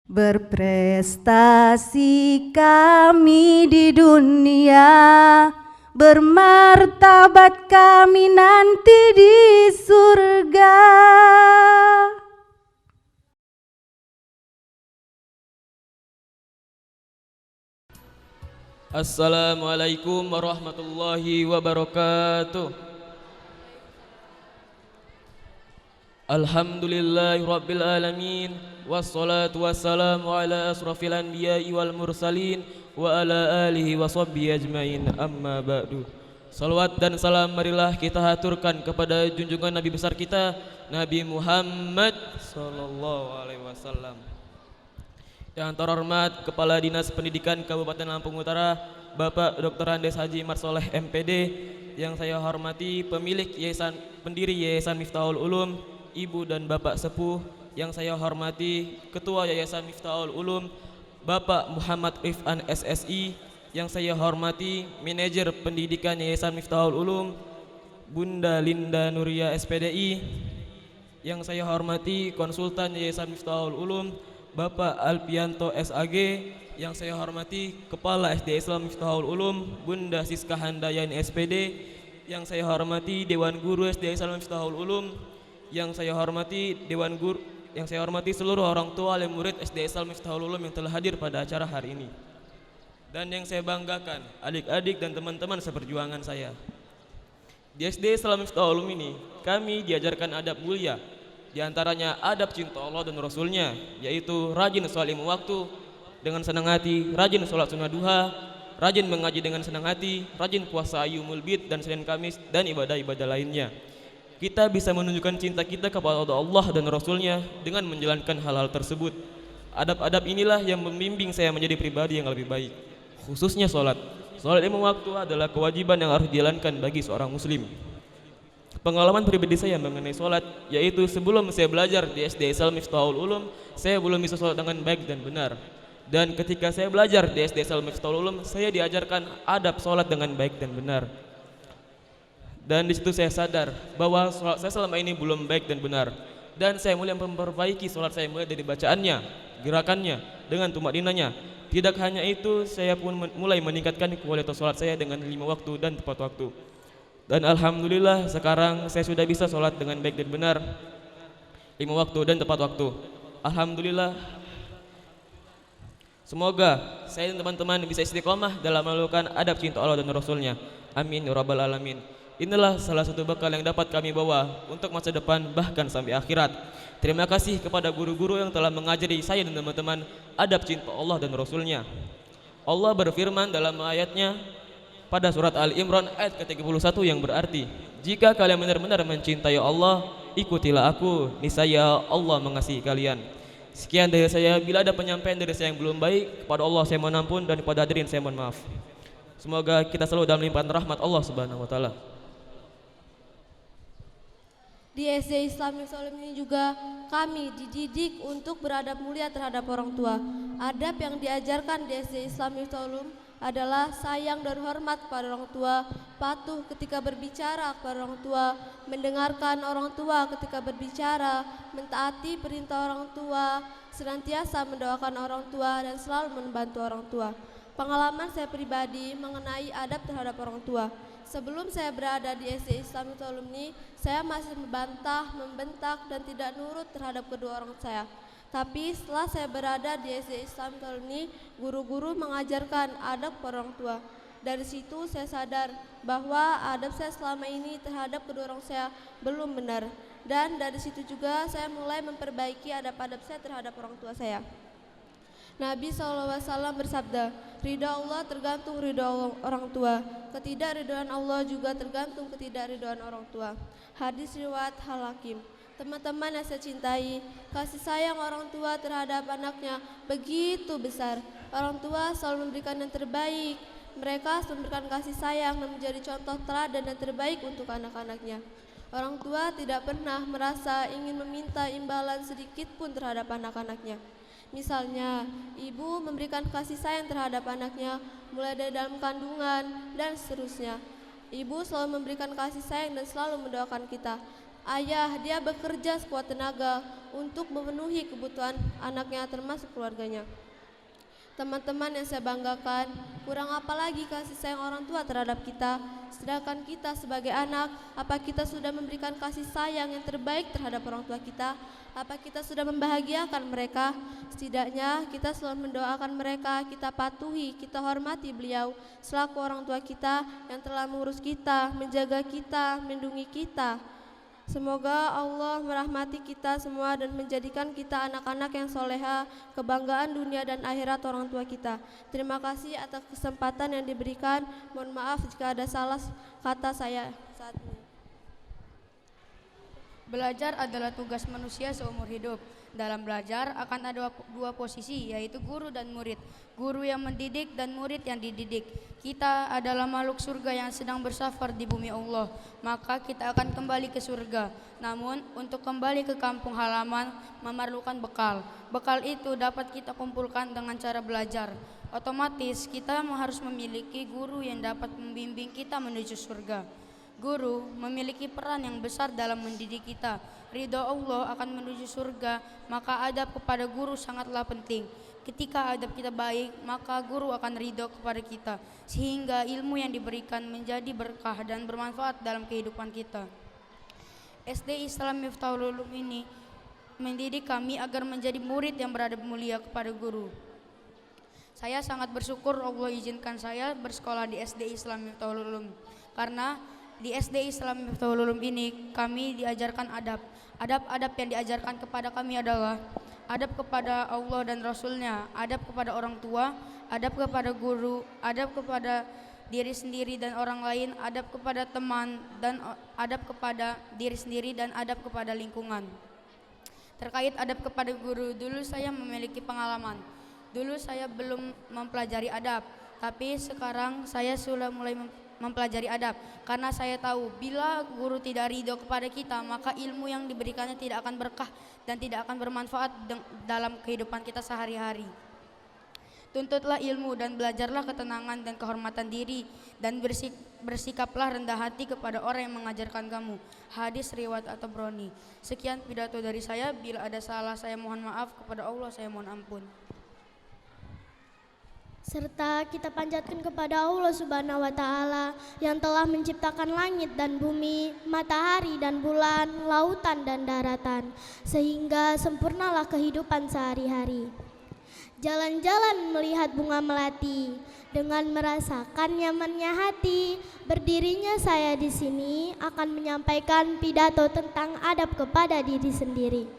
Berprestasi kami di dunia, bermartabat kami nanti di surga. Assalamualaikum warahmatullahi wabarakatuh. Alhamdulillahi rabbil alamin, wassalatu wassalamu ala asrafil anbiya'i wal mursalin wa ala alihi wa sahbihi ajmain, amma ba'du. Salawat dan salam marilah kita haturkan kepada junjungan Nabi besar kita, Nabi Muhammad sallallahu alaihi wasallam. Yang terhormat Kepala Dinas Pendidikan Kabupaten Lampung Utara, Bapak Dr. Andes Haji Marsoleh MPD. Yang saya hormati pemilik yayasan, pendiri Yayasan Miftahul Ulum, Ibu dan Bapak Sepuh. Yang saya hormati Ketua Yayasan Miftahul Ulum, Bapak Muhammad Rifan SSI. Yang saya hormati Manajer Pendidikan Yayasan Miftahul Ulum, Bunda Linda Nuria SPDI. Yang saya hormati Konsultan Yayasan Miftahul Ulum, Bapak Alpianto SAG. Yang saya hormati Kepala SD Islam Miftahul Ulum, Bunda Siska Handayani SPD. Yang saya hormati Dewan Guru SD Islam Miftahul Ulum. Yang saya hormati Dewan Guru, yang saya hormati seluruh orang tua dan murid SD Islam Miftahul Ulum yang telah hadir pada acara hari ini. Dan yang saya banggakan, adik-adik dan teman-teman seperjuangan saya. Di SD Islam Miftahul Ulum ini, kami diajarkan adab mulia. Di antaranya adab cinta Allah dan Rasulnya, yaitu rajin sholat lima waktu dengan senang hati, rajin sholat sunnah duha, rajin mengaji dengan senang hati, rajin puasa Ayyumul Bid dan Senin Kamis, dan ibadah-ibadah lainnya. Kita bisa menunjukkan cinta kita kepada Allah dan Rasulnya dengan menjalankan hal-hal tersebut. Adab-adab inilah yang membimbing saya menjadi pribadi yang lebih baik, khususnya sholat. Sholat lima waktu adalah kewajiban yang harus dijalankan bagi seorang muslim. Pengalaman pribadi saya mengenai sholat, yaitu sebelum saya belajar di SD Islam Miftahul Ulum, saya belum bisa sholat dengan baik dan benar. Dan ketika saya belajar di SD Islam Miftahul Ulum, saya diajarkan adab sholat dengan baik dan benar. Dan di situ saya sadar bahwa sholat saya selama ini belum baik dan benar. Dan saya mulai memperbaiki sholat saya, mulai dari bacaannya, gerakannya, dengan tumak ninanya. Tidak hanya itu, saya pun mulai meningkatkan kualitas sholat saya dengan 5 waktu dan tepat waktu. Dan alhamdulillah sekarang saya sudah bisa sholat dengan baik dan benar, 5 waktu dan tepat waktu. Alhamdulillah. Semoga saya dan teman-teman bisa istiqomah dalam melakukan adab cinta Allah dan Rasulnya. Amin ya rabbal alamin. Inilah salah satu bekal yang dapat kami bawa untuk masa depan bahkan sampai akhirat. Terima kasih kepada guru-guru yang telah mengajari saya dan teman-teman adab cinta Allah dan Rasulnya. Allah berfirman dalam ayatnya pada surat Al-Imran ayat ke-31 yang berarti, jika kalian benar-benar mencintai Allah, ikutilah aku, niscaya Allah mengasihi kalian. Sekian dari saya. Bila ada penyampaian dari saya yang belum baik, kepada Allah saya mohon ampun, dan kepada hadirin saya mohon maaf. Semoga kita selalu dalam limpahan rahmat Allah Subhanahu wa taala. Di SD Islam Miftahul Ulum ini juga kami dididik untuk beradab mulia terhadap orang tua. Adab yang diajarkan di SD Islam Miftahul Ulum adalah sayang dan hormat kepada orang tua, patuh ketika berbicara kepada orang tua, mendengarkan orang tua ketika berbicara, mentaati perintah orang tua, senantiasa mendoakan orang tua, dan selalu membantu orang tua. Pengalaman saya pribadi mengenai adab terhadap orang tua. Sebelum saya berada di SD Islam Miftahul Ulum ini, saya masih membantah, membentak, dan tidak nurut terhadap kedua orang saya. Tapi setelah saya berada di SD Islam Miftahul Ulum ini, guru-guru mengajarkan adab kepada orang tua. Dari situ saya sadar bahwa adab saya selama ini terhadap kedua orang saya belum benar. Dan dari situ juga saya mulai memperbaiki adab-adab saya terhadap orang tua saya. Nabi SAW bersabda, ridha Allah tergantung ridha orang tua, ketidakridhaan Allah juga tergantung ketidakridhaan orang tua. Hadis riwayat Al-Hakim. Teman-teman yang saya cintai, kasih sayang orang tua terhadap anaknya begitu besar. Orang tua selalu memberikan yang terbaik. Mereka selalu memberikan kasih sayang dan menjadi contoh teladan dan terbaik untuk anak-anaknya. Orang tua tidak pernah merasa ingin meminta imbalan sedikit pun terhadap anak-anaknya. Misalnya, ibu memberikan kasih sayang terhadap anaknya mulai dari dalam kandungan dan seterusnya. Ibu selalu memberikan kasih sayang dan selalu mendoakan kita. Ayah, dia bekerja sekuat tenaga untuk memenuhi kebutuhan anaknya termasuk keluarganya. Teman-teman yang saya banggakan, kurang apa lagi kasih sayang orang tua terhadap kita. Sedangkan kita sebagai anak, apa kita sudah memberikan kasih sayang yang terbaik terhadap orang tua kita? Apa kita sudah membahagiakan mereka? Setidaknya kita selalu mendoakan mereka, kita patuhi, kita hormati beliau selaku orang tua kita yang telah mengurus kita, menjaga kita, melindungi kita. Semoga Allah merahmati kita semua dan menjadikan kita anak-anak yang soleha, kebanggaan dunia dan akhirat orang tua kita. Terima kasih atas kesempatan yang diberikan. Mohon maaf jika ada salah kata saya saat ini. Belajar adalah tugas manusia seumur hidup. Dalam belajar akan ada dua posisi, yaitu guru dan murid. Guru yang mendidik dan murid yang dididik. Kita adalah makhluk surga yang sedang bersafar di bumi Allah, maka kita akan kembali ke surga. Namun untuk kembali ke kampung halaman memerlukan bekal. Bekal itu dapat kita kumpulkan dengan cara belajar. Otomatis kita harus memiliki guru yang dapat membimbing kita menuju surga. Guru memiliki peran yang besar dalam mendidik kita. Ridho Allah akan menuju surga, maka adab kepada guru sangatlah penting. Ketika adab kita baik, maka guru akan ridho kepada kita, sehingga ilmu yang diberikan menjadi berkah dan bermanfaat dalam kehidupan kita. SD Islam Miftahul Ulum ini mendidik kami agar menjadi murid yang beradab mulia kepada guru. Saya sangat bersyukur Allah izinkan saya bersekolah di SD Islam Miftahul Ulum, karena di SD Islam Miftahul Ulum ini kami diajarkan adab. Adab-adab yang diajarkan kepada kami adalah adab kepada Allah dan Rasulnya, adab kepada orang tua, adab kepada guru, adab kepada diri sendiri dan orang lain, adab kepada teman, dan adab kepada diri sendiri dan adab kepada lingkungan. Terkait adab kepada guru, dulu saya memiliki pengalaman. Dulu saya belum mempelajari adab, tapi sekarang saya sudah mulai mempelajari adab, karena saya tahu bila guru tidak ridho kepada kita, maka ilmu yang diberikannya tidak akan berkah dan tidak akan bermanfaat dalam kehidupan kita sehari-hari. Tuntutlah ilmu dan belajarlah ketenangan dan kehormatan diri, dan bersikaplah rendah hati kepada orang yang mengajarkan kamu. Hadis riwayat At-Tabrani. Sekian pidato dari saya. Bila ada salah saya mohon maaf, kepada Allah saya mohon ampun. Serta kita panjatkan kepada Allah Subhanahu wa Ta'ala yang telah menciptakan langit dan bumi, matahari dan bulan, lautan dan daratan, sehingga sempurnalah kehidupan sehari-hari. Jalan-jalan melihat bunga melati, dengan merasakan nyamannya hati, berdirinya saya di sini akan menyampaikan pidato tentang adab kepada diri sendiri.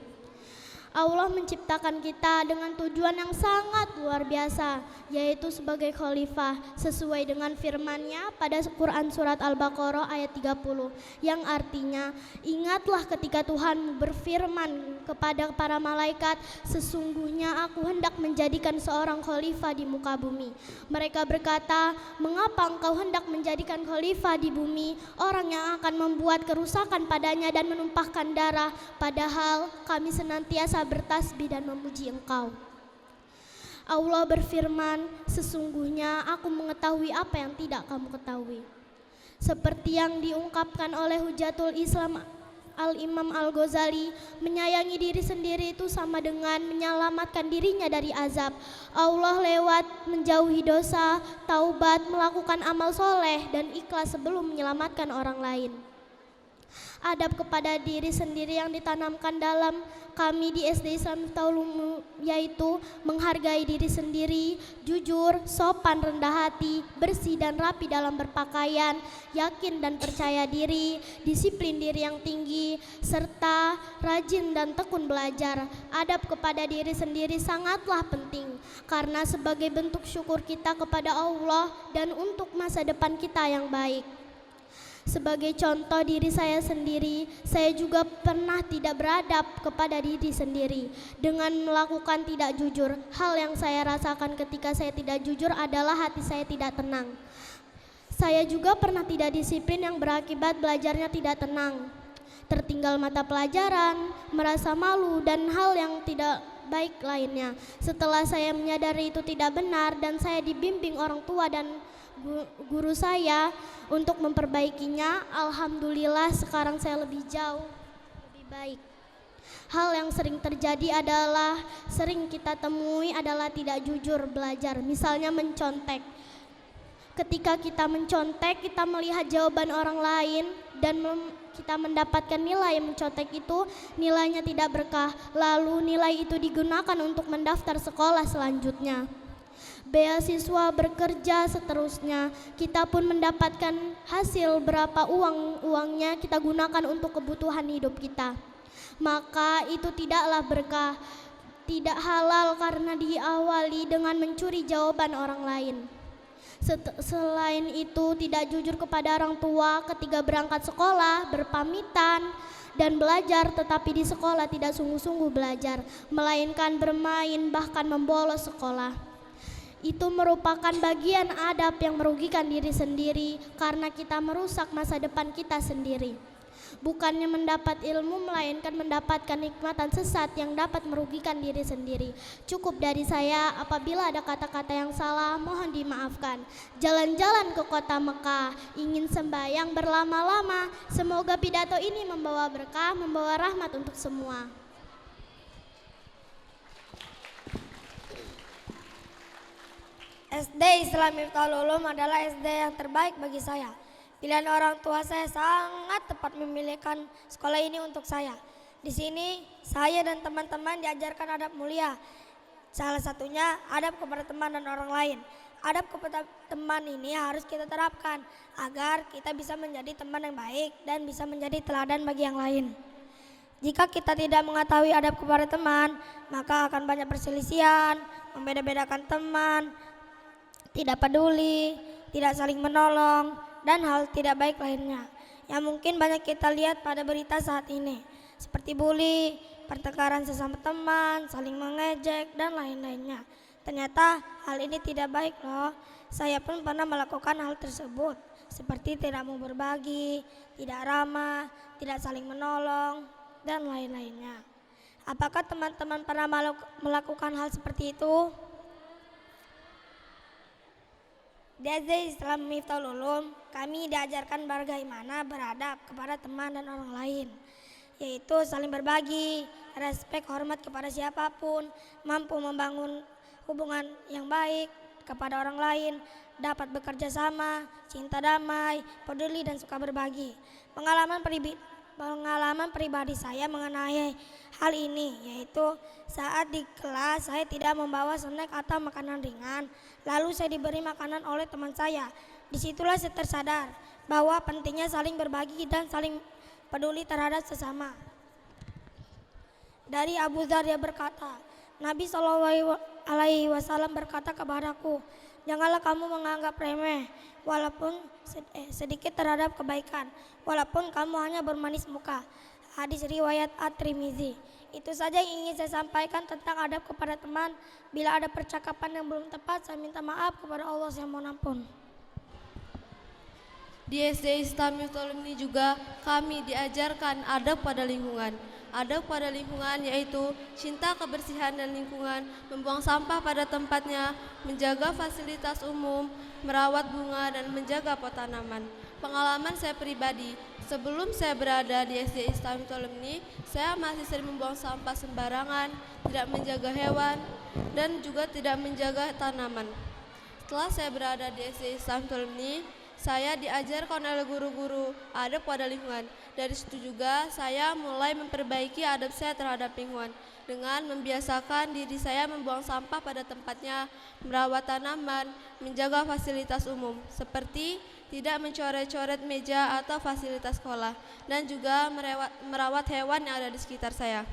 Allah menciptakan kita dengan tujuan yang sangat luar biasa, yaitu sebagai khalifah, sesuai dengan firman-Nya pada Quran surat Al-Baqarah ayat 30, yang artinya, ingatlah ketika Tuhan berfirman kepada para malaikat, sesungguhnya aku hendak menjadikan seorang khalifah di muka bumi. Mereka berkata, mengapa engkau hendak menjadikan khalifah di bumi, orang yang akan membuat kerusakan padanya dan menumpahkan darah, padahal kami senantiasa bertasbih dan memuji engkau. Allah berfirman, sesungguhnya aku mengetahui apa yang tidak kamu ketahui. Seperti yang diungkapkan oleh Hujatul Islam Al-Imam Al-Ghazali, menyayangi diri sendiri itu sama dengan menyelamatkan dirinya dari azab Allah lewat menjauhi dosa, taubat, melakukan amal soleh, dan ikhlas sebelum menyelamatkan orang lain. Adab kepada diri sendiri yang ditanamkan dalam kami di SD Islam Miftahul Ulum yaitu menghargai diri sendiri, jujur, sopan, rendah hati, bersih dan rapi dalam berpakaian, yakin dan percaya diri, disiplin diri yang tinggi, serta rajin dan tekun belajar. Adab kepada diri sendiri sangatlah penting karena sebagai bentuk syukur kita kepada Allah dan untuk masa depan kita yang baik. Sebagai contoh diri saya sendiri, saya juga pernah tidak beradab kepada diri sendiri dengan melakukan tidak jujur. Hal yang saya rasakan ketika saya tidak jujur adalah hati saya tidak tenang. Saya juga pernah tidak disiplin yang berakibat belajarnya tidak tenang, tertinggal mata pelajaran, merasa malu, dan hal yang tidak baik lainnya. Setelah saya menyadari itu tidak benar dan saya dibimbing orang tua dan guru saya untuk memperbaikinya, alhamdulillah sekarang saya lebih jauh baik. Hal yang sering terjadi adalah sering kita temui adalah tidak jujur belajar, misalnya mencontek. Ketika kita mencontek, kita melihat jawaban orang lain dan kita mendapatkan nilai yang mencontek itu nilainya tidak berkah, lalu nilai itu digunakan untuk mendaftar sekolah selanjutnya, beasiswa, bekerja, seterusnya. Kita pun mendapatkan hasil berapa uangnya kita gunakan untuk kebutuhan hidup kita. Maka itu tidaklah berkah, tidak halal karena diawali dengan mencuri jawaban orang lain. Selain itu tidak jujur kepada orang tua ketika berangkat sekolah, berpamitan dan belajar, tetapi di sekolah tidak sungguh-sungguh belajar, melainkan bermain bahkan membolos sekolah. Itu merupakan bagian adab yang merugikan diri sendiri karena kita merusak masa depan kita sendiri. Bukannya mendapat ilmu, melainkan mendapatkan nikmatan sesat yang dapat merugikan diri sendiri. Cukup dari saya, apabila ada kata-kata yang salah, mohon dimaafkan. Jalan-jalan ke kota Mekah, ingin sembahyang berlama-lama. Semoga pidato ini membawa berkah, membawa rahmat untuk semua. SD Islam Miftahul Ulum adalah SD yang terbaik bagi saya. Pilihan orang tua saya sangat tepat memilihkan sekolah ini untuk saya. Di sini saya dan teman-teman diajarkan adab mulia. Salah satunya adab kepada teman dan orang lain. Adab kepada teman ini harus kita terapkan agar kita bisa menjadi teman yang baik dan bisa menjadi teladan bagi yang lain. Jika kita tidak mengetahui adab kepada teman, maka akan banyak perselisihan, membeda-bedakan teman, tidak peduli, tidak saling menolong, dan hal tidak baik lainnya yang mungkin banyak kita lihat pada berita saat ini, seperti bully, pertengkaran sesama teman, saling mengejek, dan lain-lainnya. Ternyata hal ini tidak baik loh. Saya pun pernah melakukan hal tersebut, seperti tidak mau berbagi, tidak ramah, tidak saling menolong, dan lain-lainnya. Apakah teman-teman pernah melakukan hal seperti itu? Di SD Islam Miftahul Ulum, kami diajarkan bagaimana beradab kepada teman dan orang lain, yaitu saling berbagi, respek, hormat kepada siapapun, mampu membangun hubungan yang baik kepada orang lain, dapat bekerja sama, cinta damai, peduli dan suka berbagi. Pengalaman pribadi saya mengenai hal ini yaitu saat di kelas saya tidak membawa snack atau makanan ringan, lalu saya diberi makanan oleh teman saya. Disitulah saya tersadar bahwa pentingnya saling berbagi dan saling peduli terhadap sesama. Dari Abu Dzar dia berkata, Nabi SAW berkata kepadaku, janganlah kamu menganggap remeh walaupun sedikit terhadap kebaikan, walaupun kamu hanya bermanis muka. Hadis riwayat At-Tirmizi. Itu saja yang ingin saya sampaikan tentang adab kepada teman. Bila ada percakapan yang belum tepat, saya minta maaf kepada Allah, saya mohon ampun. Di SD Islam Miftahul Ulum ini juga kami diajarkan adab pada lingkungan. Adab pada lingkungan yaitu cinta kebersihan dan lingkungan, membuang sampah pada tempatnya, menjaga fasilitas umum, merawat bunga dan menjaga pot tanaman. Pengalaman saya pribadi, sebelum saya berada di SD Islam Miftahul Ulum ini, saya masih sering membuang sampah sembarangan, tidak menjaga hewan, dan juga tidak menjaga tanaman. Setelah saya berada di SD Islam Miftahul Ulum ini, saya diajarkan oleh guru-guru adab pada lingkungan. Dari situ juga saya mulai memperbaiki adab saya terhadap lingkungan dengan membiasakan diri saya membuang sampah pada tempatnya, merawat tanaman, menjaga fasilitas umum seperti tidak mencoret-coret meja atau fasilitas sekolah, dan juga merawat hewan yang ada di sekitar saya.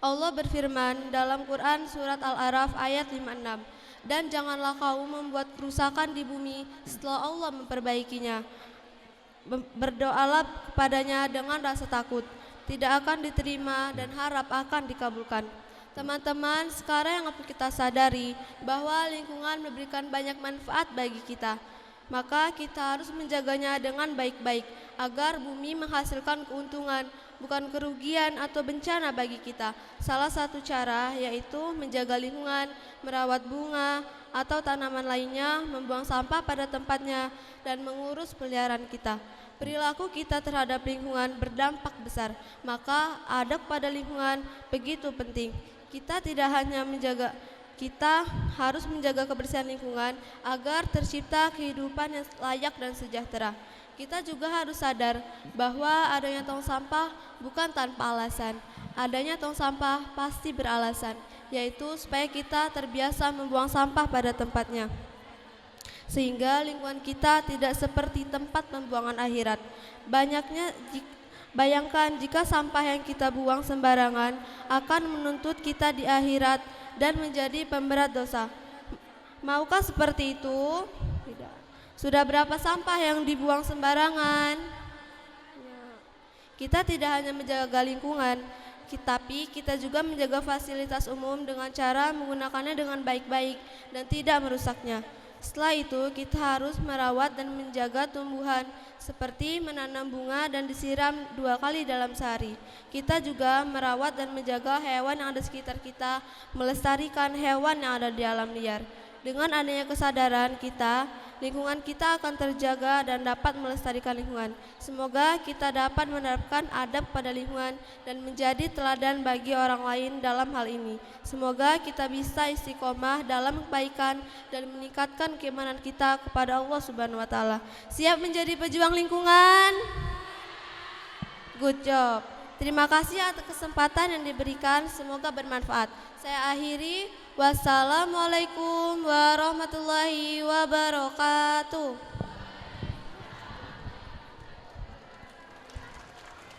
Allah berfirman dalam Quran surat Al-A'raf ayat 56, dan janganlah kamu membuat kerusakan di bumi setelah Allah memperbaikinya. Berdoalah kepadanya dengan rasa takut, tidak akan diterima dan harap akan dikabulkan. Teman-teman, sekarang yang kita sadari bahwa lingkungan memberikan banyak manfaat bagi kita, maka kita harus menjaganya dengan baik-baik agar bumi menghasilkan keuntungan, bukan kerugian atau bencana bagi kita. Salah satu cara yaitu menjaga lingkungan, merawat bunga atau tanaman lainnya, membuang sampah pada tempatnya, dan mengurus peliharaan kita. Perilaku kita terhadap lingkungan berdampak besar, maka adab pada lingkungan begitu penting. Kita harus menjaga kebersihan lingkungan agar tercipta kehidupan yang layak dan sejahtera. Kita juga harus sadar bahwa adanya tong sampah bukan tanpa alasan. Adanya tong sampah pasti beralasan, yaitu supaya kita terbiasa membuang sampah pada tempatnya, sehingga lingkungan kita tidak seperti tempat pembuangan akhirat. Bayangkan jika sampah yang kita buang sembarangan akan menuntut kita di akhirat dan menjadi pemberat dosa. Maukah seperti itu? Tidak. Sudah berapa sampah yang dibuang sembarangan? Kita tidak hanya menjaga lingkungan, tapi kita juga menjaga fasilitas umum dengan cara menggunakannya dengan baik-baik dan tidak merusaknya. Setelah itu, kita harus merawat dan menjaga tumbuhan seperti menanam bunga dan disiram 2 kali dalam sehari. Kita juga merawat dan menjaga hewan yang ada di sekitar kita, melestarikan hewan yang ada di alam liar. Dengan adanya kesadaran kita, lingkungan kita akan terjaga dan dapat melestarikan lingkungan. Semoga kita dapat menerapkan adab pada lingkungan dan menjadi teladan bagi orang lain dalam hal ini. Semoga kita bisa istiqomah dalam kebaikan dan meningkatkan keimanan kita kepada Allah Subhanahu wa taala. Siap menjadi pejuang lingkungan? Good job. Terima kasih atas kesempatan yang diberikan, semoga bermanfaat. Saya akhiri, wassalamualaikum warahmatullahi wabarakatuh.